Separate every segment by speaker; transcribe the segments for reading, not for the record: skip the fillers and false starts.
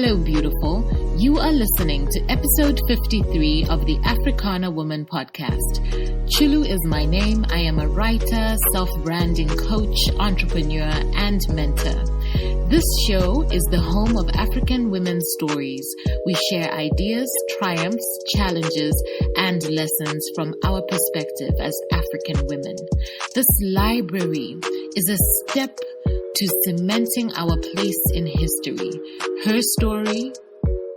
Speaker 1: Hello, beautiful. You are listening to episode 53 of the Africana Woman podcast. Chulu is my name. I am a writer, self-branding coach, entrepreneur, and mentor. This show is the home of African women's stories. We share ideas, triumphs, challenges, and lessons from our perspective as African women. This library is a step to cementing our place in history. Her story,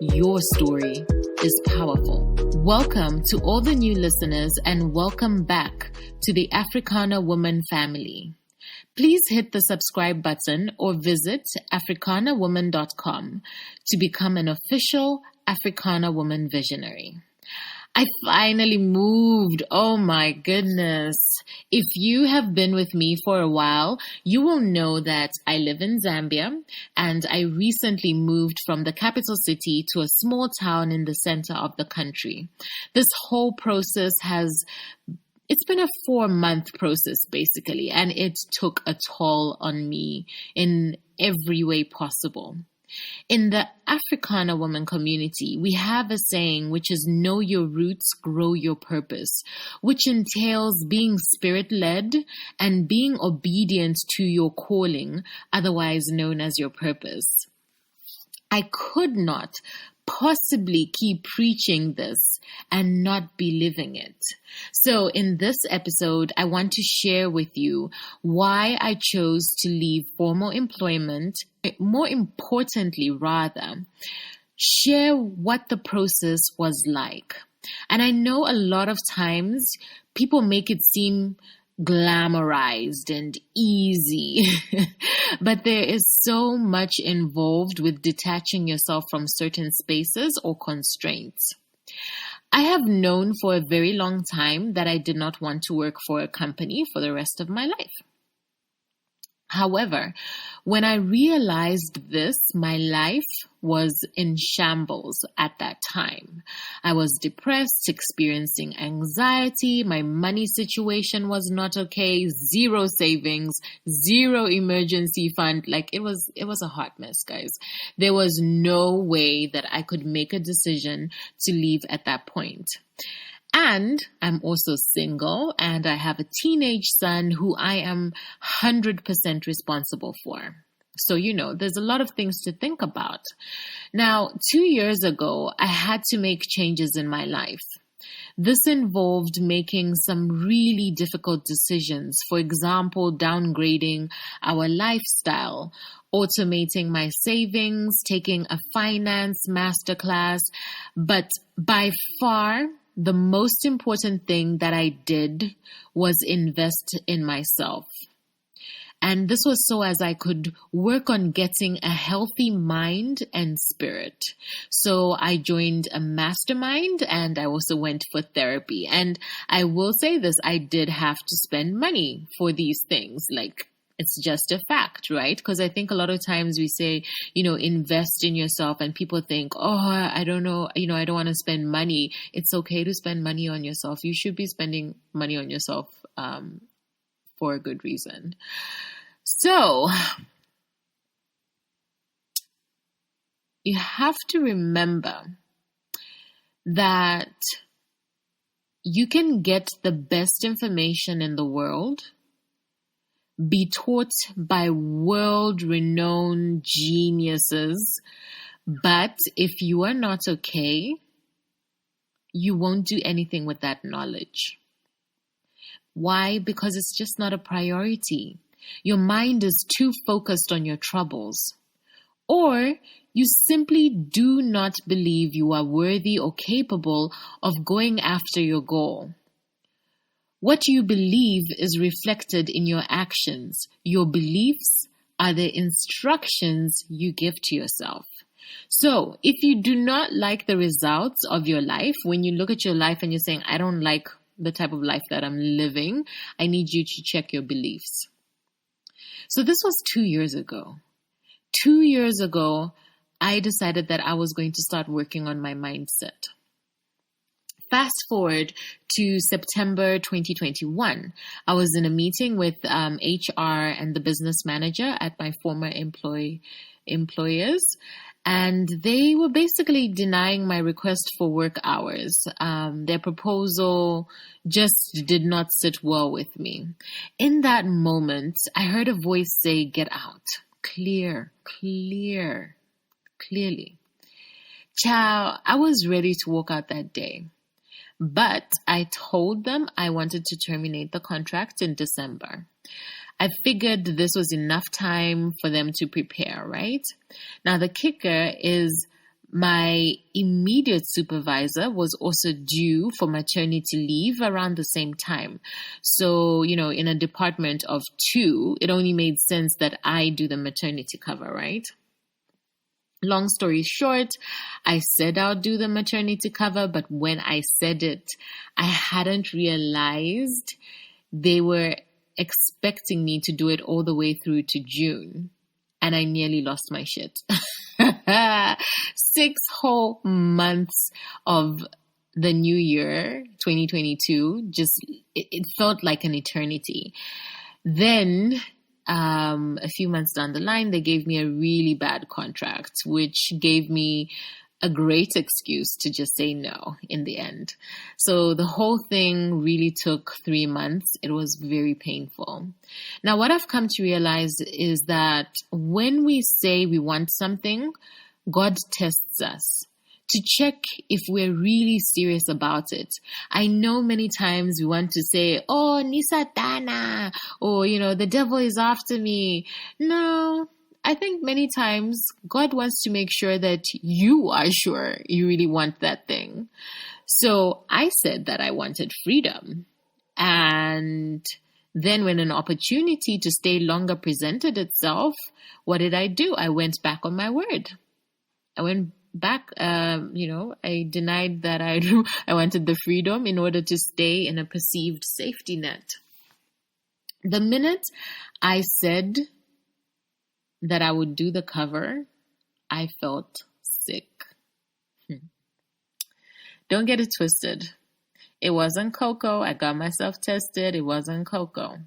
Speaker 1: your story, is powerful. Welcome to all the new listeners and welcome back to the Africana Woman family. Please hit the subscribe button or visit africanawoman.com to become an official Africana Woman visionary. I finally moved. Oh my goodness. If you have been with me for a while, you will know that I live in Zambia and I recently moved from the capital city to a small town in the center of the country. This whole process it's been a 4-month process basically, and it took a toll on me in every way possible. In the Africana woman community, we have a saying which is know your roots, grow your purpose, which entails being spirit-led and being obedient to your calling, otherwise known as your purpose. I could not possibly keep preaching this and not be living it. So in this episode, I want to share with you why I chose to leave formal employment. More importantly, rather, share what the process was like. And I know a lot of times people make it seem glamorized and easy, but there is so much involved with detaching yourself from certain spaces or constraints. I have known for a very long time that I did not want to work for a company for the rest of my life. However, when I realized this, my life was in shambles at that time. I was depressed, experiencing anxiety. My money situation was not okay. 0 savings, 0 emergency fund. Like it was a hot mess, guys. There was no way that I could make a decision to leave at that point. And I'm also single and I have a teenage son who I am 100% responsible for. So, there's a lot of things to think about. Now, 2 years ago, I had to make changes in my life. This involved making some really difficult decisions. For example, downgrading our lifestyle, automating my savings, taking a finance masterclass. But by far, the most important thing that I did was invest in myself. And this was so as I could work on getting a healthy mind and spirit. So I joined a mastermind and I also went for therapy. And I will say this, I did have to spend money for these things. Like, it's just a fact, right? Because I think a lot of times we say, invest in yourself and people think, oh, I don't know, I don't want to spend money. It's okay to spend money on yourself. You should be spending money on yourself for a good reason. So you have to remember that you can get the best information in the world, be taught by world-renowned geniuses, but if you are not okay, you won't do anything with that knowledge. Why? Because it's just not a priority. Your mind is too focused on your troubles. Or you simply do not believe you are worthy or capable of going after your goal. What you believe is reflected in your actions. Your beliefs are the instructions you give to yourself. So if you do not like the results of your life, when you look at your life and you're saying, I don't like the type of life that I'm living, I need you to check your beliefs. So this was 2 years ago. 2 years ago, I decided that I was going to start working on my mindset. Fast forward to September 2021. I was in a meeting with HR and the business manager at my former employers. And they were basically denying my request for work hours. Their proposal just did not sit well with me. In that moment, I heard a voice say, "Get out. Clearly." Ciao, I was ready to walk out that day. But I told them I wanted to terminate the contract in December. I figured this was enough time for them to prepare, right? Now, the kicker is my immediate supervisor was also due for maternity leave around the same time. So, in a department of 2, it only made sense that I do the maternity cover, right? Long story short, I said I'll do the maternity cover, but when I said it, I hadn't realized they were expecting me to do it all the way through to June. And I nearly lost my shit. 6 whole months of the new year, 2022, it felt like an eternity. Then, a few months down the line, they gave me a really bad contract, which gave me a great excuse to just say no in the end. So the whole thing really took 3 months. It was very painful. Now, what I've come to realize is that when we say we want something, God tests us to check if we're really serious about it. I know many times we want to say, "Oh, ni satana," or, "the devil is after me." No, I think many times God wants to make sure that you are sure you really want that thing. So I said that I wanted freedom. And then when an opportunity to stay longer presented itself, what did I do? I went back on my word. I went back, I denied that I wanted the freedom in order to stay in a perceived safety net. The minute I said that I would do the cover, I felt sick. Don't get it twisted. It wasn't cocoa. I got myself tested. It wasn't cocoa.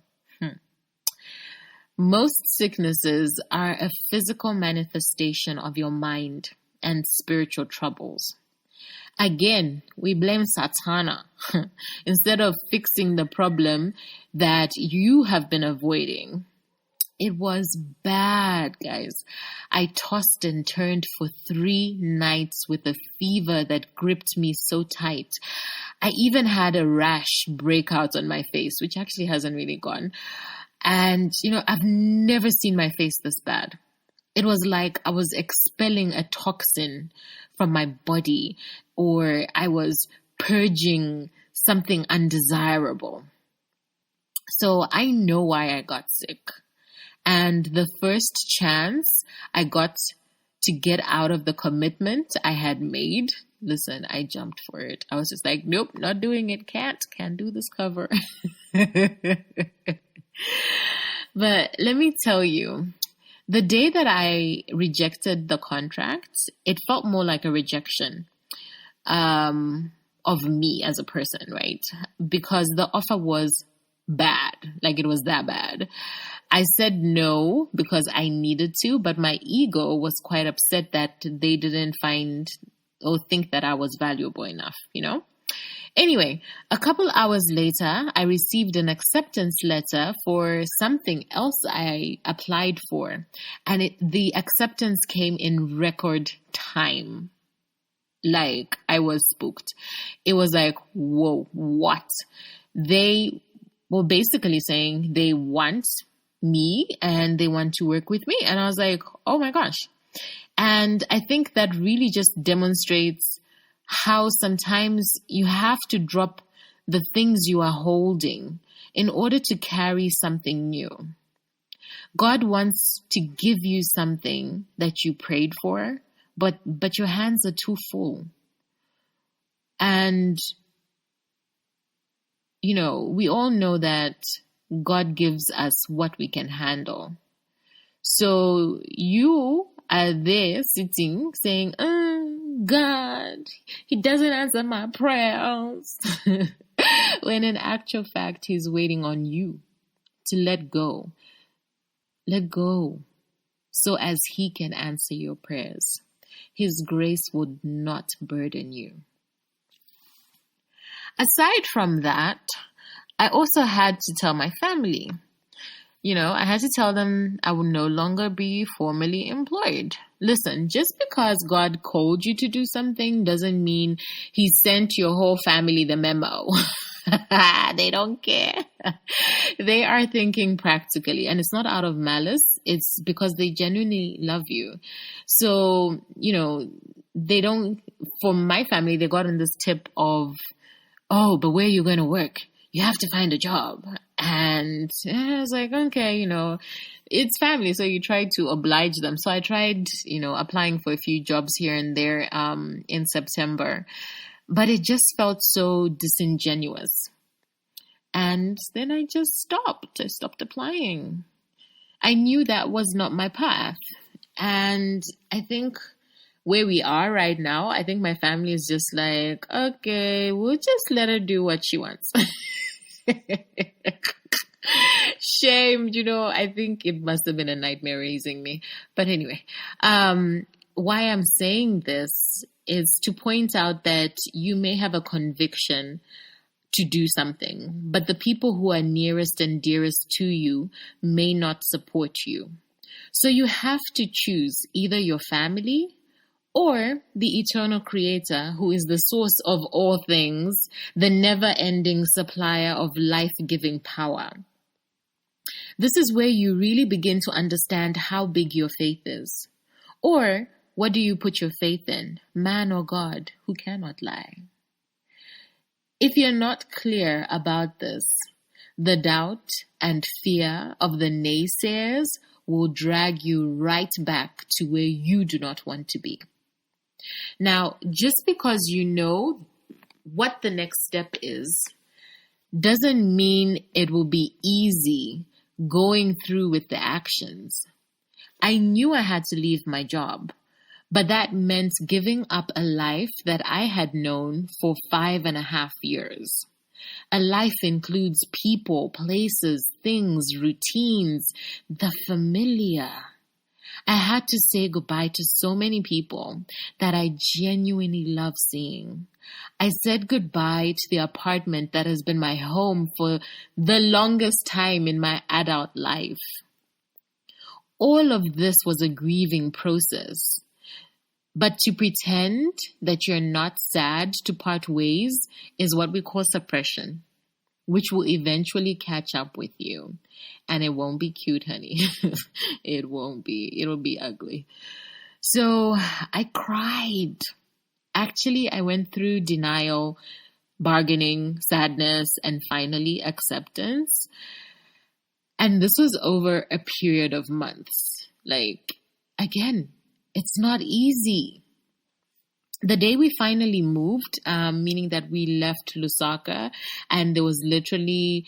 Speaker 1: Most sicknesses are a physical manifestation of your mind and spiritual troubles. Again, we blame Satana instead of fixing the problem that you have been avoiding. It was bad, guys. I tossed and turned for 3 nights with a fever that gripped me so tight. I even had a rash break out on my face, which actually hasn't really gone. And, I've never seen my face this bad. It was like I was expelling a toxin from my body, or I was purging something undesirable. So I know why I got sick. And the first chance I got to get out of the commitment I had made, listen, I jumped for it. I was just like, nope, not doing it. Can't do this cover. But let me tell you, the day that I rejected the contract, it felt more like a rejection of me as a person, right? Because the offer was bad, like it was that bad. I said no because I needed to, but my ego was quite upset that they didn't find or think that I was valuable enough, Anyway, a couple hours later, I received an acceptance letter for something else I applied for, and the acceptance came in record time. Like, I was spooked. It was like, whoa, what? They were basically saying they want me and they want to work with me. And I was like, oh my gosh. And I think that really just demonstrates how sometimes you have to drop the things you are holding in order to carry something new. God wants to give you something that you prayed for, but your hands are too full. And, we all know that God gives us what we can handle. So you are there sitting saying, God, He doesn't answer my prayers. When in actual fact, He's waiting on you to let go. Let go so as He can answer your prayers. His grace would not burden you. Aside from that, I also had to tell my family. I had to tell them I will no longer be formally employed. Listen, just because God called you to do something doesn't mean He sent your whole family the memo. They don't care. They are thinking practically, and it's not out of malice. It's because they genuinely love you. So, they don't, for my family, they got on this tip of, oh, but where are you going to work? You have to find a job. And I was like, okay, it's family. So you try to oblige them. So I tried, applying for a few jobs here and there in September. But it just felt so disingenuous. And then I just stopped. I stopped applying. I knew that was not my path. And I think where we are right now, I think my family is just like, okay, we'll just let her do what she wants. Shamed, I think it must have been a nightmare raising me. But anyway, why I'm saying this is to point out that you may have a conviction to do something, but the people who are nearest and dearest to you may not support you. So you have to choose either your family or the eternal creator, who is the source of all things, the never-ending supplier of life-giving power. This is where you really begin to understand how big your faith is. Or, what do you put your faith in, man or God, who cannot lie? If you're not clear about this, the doubt and fear of the naysayers will drag you right back to where you do not want to be. Now, just because you know what the next step is, doesn't mean it will be easy going through with the actions. I knew I had to leave my job, but that meant giving up a life that I had known for 5.5 years. A life includes people, places, things, routines, the familiar. I had to say goodbye to so many people that I genuinely love seeing. I said goodbye to the apartment that has been my home for the longest time in my adult life. All of this was a grieving process. But to pretend that you're not sad to part ways is what we call suppression, which will eventually catch up with you. And it won't be cute, honey. It won't be. It'll be ugly. So I cried. Actually, I went through denial, bargaining, sadness, and finally acceptance. And this was over a period of months. Again, it's not easy. The day we finally moved, meaning that we left Lusaka, and there was literally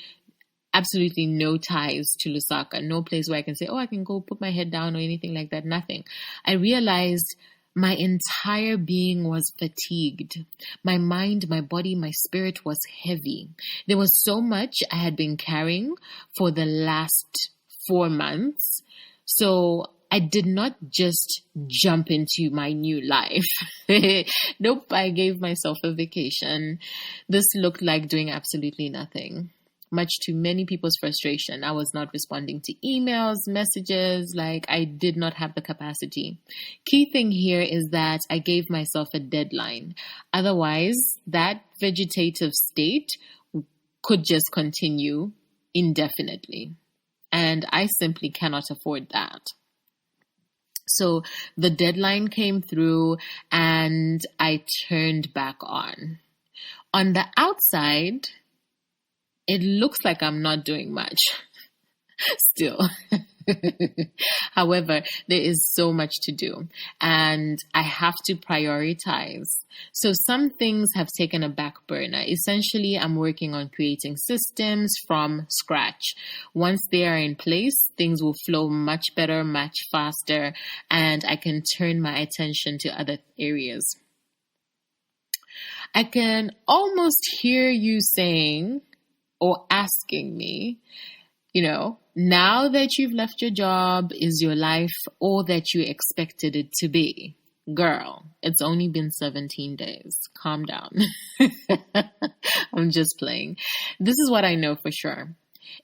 Speaker 1: absolutely no ties to Lusaka, no place where I can say, oh, I can go put my head down or anything like that, nothing. I realized my entire being was fatigued. My mind, my body, my spirit was heavy. There was so much I had been carrying for the last 4 months. So I did not just jump into my new life. Nope, I gave myself a vacation. This looked like doing absolutely nothing. Much to many people's frustration, I was not responding to emails, messages, I did not have the capacity. Key thing here is that I gave myself a deadline. Otherwise, that vegetative state could just continue indefinitely. And I simply cannot afford that. So the deadline came through and I turned back on. On the outside, it looks like I'm not doing much still. However, there is so much to do and I have to prioritize. So some things have taken a back burner. Essentially, I'm working on creating systems from scratch. Once they are in place, things will flow much better, much faster, and I can turn my attention to other areas. I can almost hear you saying or asking me, now that you've left your job, is your life all that you expected it to be? Girl, it's only been 17 days. Calm down. I'm just playing. This is what I know for sure.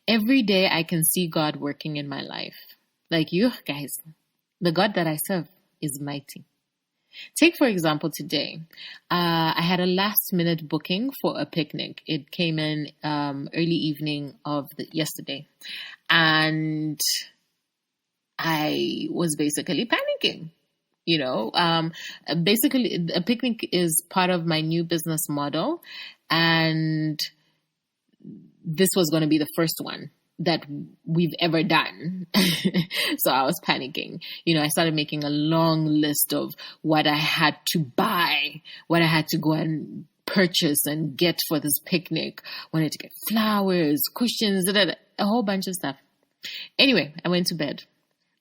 Speaker 1: Every day I can see God working in my life. Like you guys, the God that I serve is mighty. Take, for example, today. I had a last minute booking for a picnic. It came in early evening of yesterday. And I was basically panicking. Basically, a picnic is part of my new business model. And this was going to be the first one that we've ever done. So I was panicking. I started making a long list of what I had to buy, what I had to go and purchase and get for this picnic. Wanted to get flowers, cushions, a whole bunch of stuff. Anyway, I went to bed.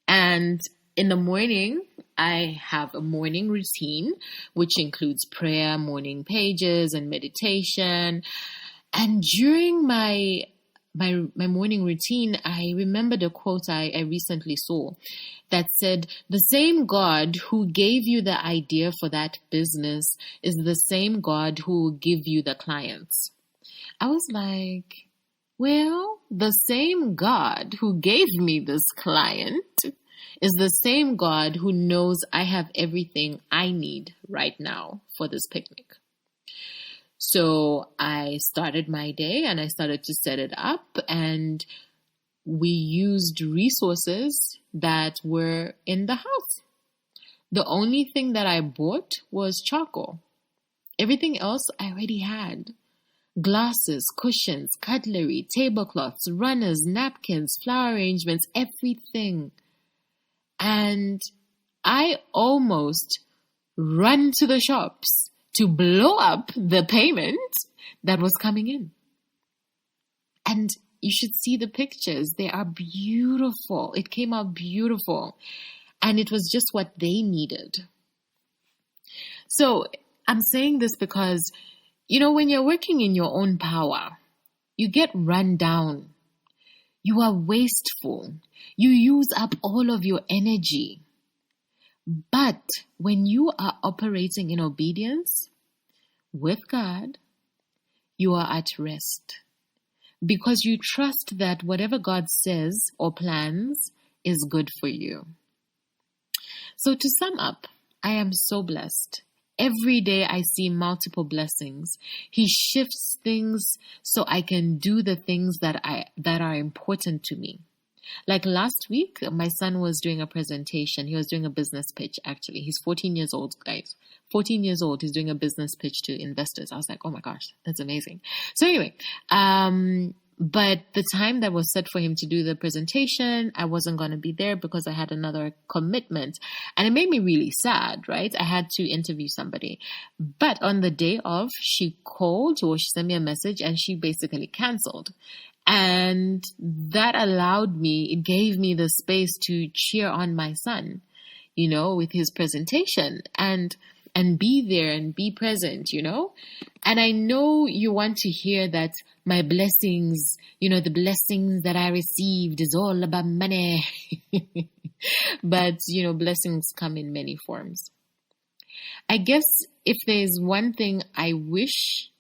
Speaker 1: And in the morning, I have a morning routine, which includes prayer, morning pages, and meditation. And during my morning routine, I remembered a quote I recently saw that said, the same God who gave you the idea for that business is the same God who will give you the clients. I was like, well, the same God who gave me this client is the same God who knows I have everything I need right now for this picnic. So I started my day and I started to set it up, and we used resources that were in the house. The only thing that I bought was charcoal. Everything else I already had. Glasses, cushions, cutlery, tablecloths, runners, napkins, flower arrangements, everything. And I almost ran to the shops to blow up the payment that was coming in. And you should see the pictures. They are beautiful. It came out beautiful. And it was just what they needed. So I'm saying this because, when you're working in your own power, you get run down. You are wasteful. You use up all of your energy. But when you are operating in obedience with God, you are at rest because you trust that whatever God says or plans is good for you. So to sum up, I am so blessed. Every day I see multiple blessings. He shifts things so I can do the things that are important to me. Like last week, my son was doing a presentation. He was doing a business pitch, actually. He's 14 years old, guys. 14 years old. He's doing a business pitch to investors. I was like, oh my gosh, that's amazing. So anyway, but the time that was set for him to do the presentation, I wasn't going to be there because I had another commitment. And it made me really sad, right? I had to interview somebody. But on the day of, she called or she sent me a message and she basically canceled. And that it gave me the space to cheer on my son, with his presentation and be there and be present, And I know you want to hear that my blessings, the blessings that I received is all about money. But, blessings come in many forms. I guess if there's one thing I wish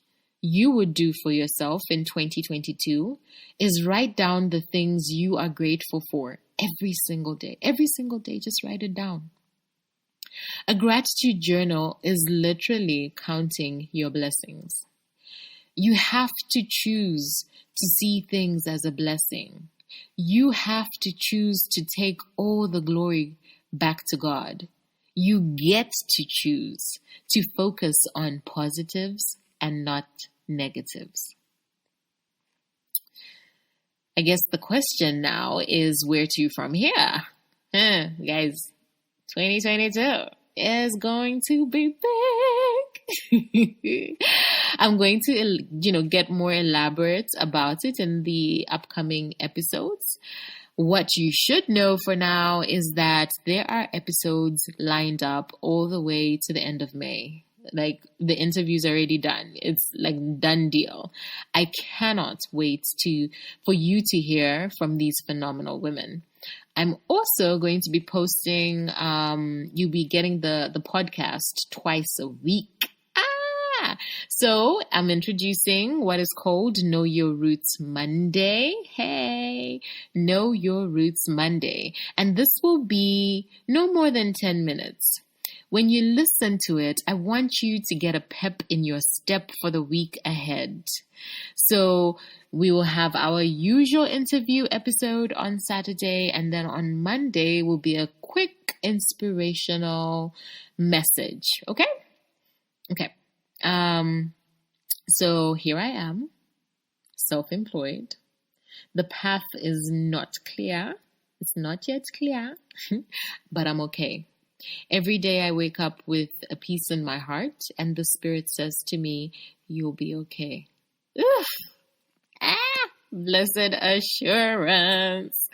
Speaker 1: you would do for yourself in 2022 is write down the things you are grateful for every single day. Every single day, just write it down. A gratitude journal is literally counting your blessings. You have to choose to see things as a blessing. You have to choose to take all the glory back to God. You get to choose to focus on positives and not negatives. I guess the question now is where to from here? Guys, 2022 is going to be big. I'm going to, get more elaborate about it in the upcoming episodes. What you should know for now is that there are episodes lined up all the way to the end of May. Like, the interview's already done. It's like done deal. I cannot wait for you to hear from these phenomenal women. I'm also going to be posting, you'll be getting the podcast twice a week. So I'm introducing what is called Know Your Roots Monday. Hey, Know Your Roots Monday. And this will be no more than 10 minutes. When you listen to it, I want you to get a pep in your step for the week ahead. So we will have our usual interview episode on Saturday, and then on Monday will be a quick inspirational message. Okay? Okay. So here I am, self-employed. The path is not clear. It's not yet clear, but I'm okay. Every day I wake up with a peace in my heart, and the Spirit says to me, you'll be okay. Blessed assurance.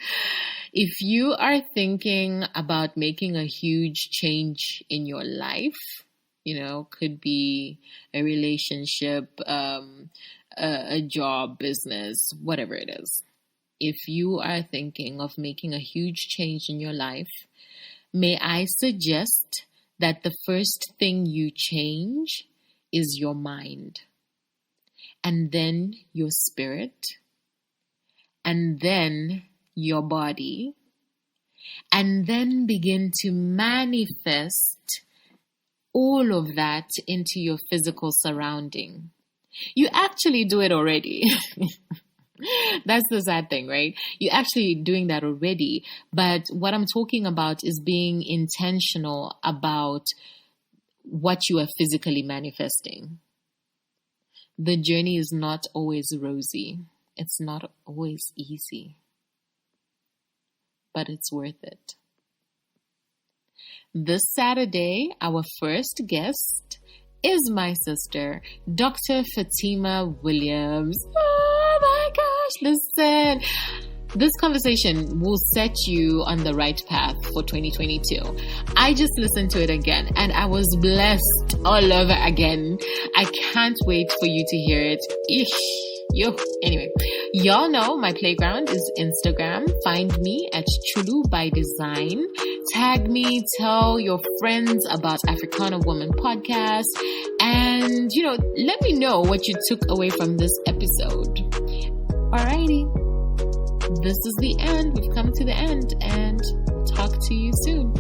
Speaker 1: If you are thinking about making a huge change in your life, could be a relationship, a job, business, whatever it is. If you are thinking of making a huge change in your life, may I suggest that the first thing you change is your mind, and then your spirit, and then your body, and then begin to manifest all of that into your physical surrounding. You actually do it already. That's the sad thing, right? You're actually doing that already. But what I'm talking about is being intentional about what you are physically manifesting. The journey is not always rosy. It's not always easy. But it's worth it. This Saturday, our first guest is my sister, Dr. Fatima Williams. Oh my gosh, listen. This conversation will set you on the right path for 2022. I just listened to it again and I was blessed all over again. I can't wait for you to hear it. Anyway, y'all know my playground is Instagram. Find me at Chulu by Design. Tag me, tell your friends about Africana Woman Podcast, and let me know what you took away from this episode. Alrighty, this is the end. We've come to the end, and talk to you soon.